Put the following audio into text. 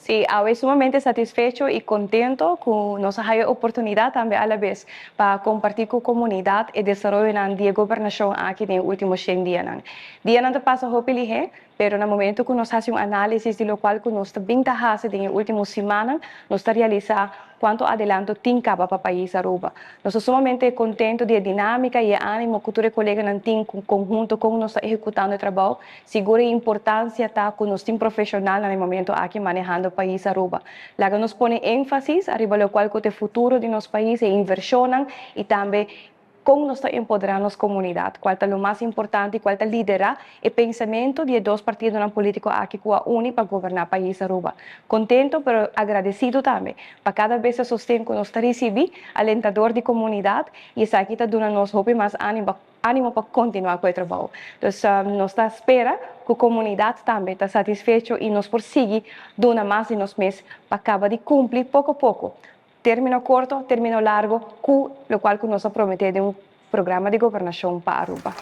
Sí, estoy sumamente satisfecho y contento con nos haya oportunidad también a la vez para compartir con la comunidad el desarrollo de gobernación aquí en los últimos 100 días. Día no te pasa hopilige, pero en el momento que nos hace un análisis de lo cual que nos ventajas en las últimas semanas, nos realiza cuánto adelanto tincaba para el país Aruba. Nos estamos sumamente contentos de la dinámica y el ánimo que todos los colegas en conjunto con nos ejecutando el trabajo, seguro la importancia está con los team profesional en el momento aquí manejando el país Aruba. La que nos pone énfasis arriba lo cual que el futuro de nuestro país e inversionan y también con nos empoderar a comunidad, cuál es lo más importante y cuál es liderar el pensamiento de dos partidos políticos aquí que unen para gobernar el país Aruba. Contento, pero agradecido también, para cada vez el sostén que nos recibí, alentador de comunidad, y eso aquí está dando nos más ánimo para continuar con el trabajo. Entonces, nos espera que la comunidad también está satisfecha y nos persigue de una más de unos meses para acabar de cumplir poco a poco. Término corto, término largo, lo cual nos ha prometido un programa de gobernación para Aruba.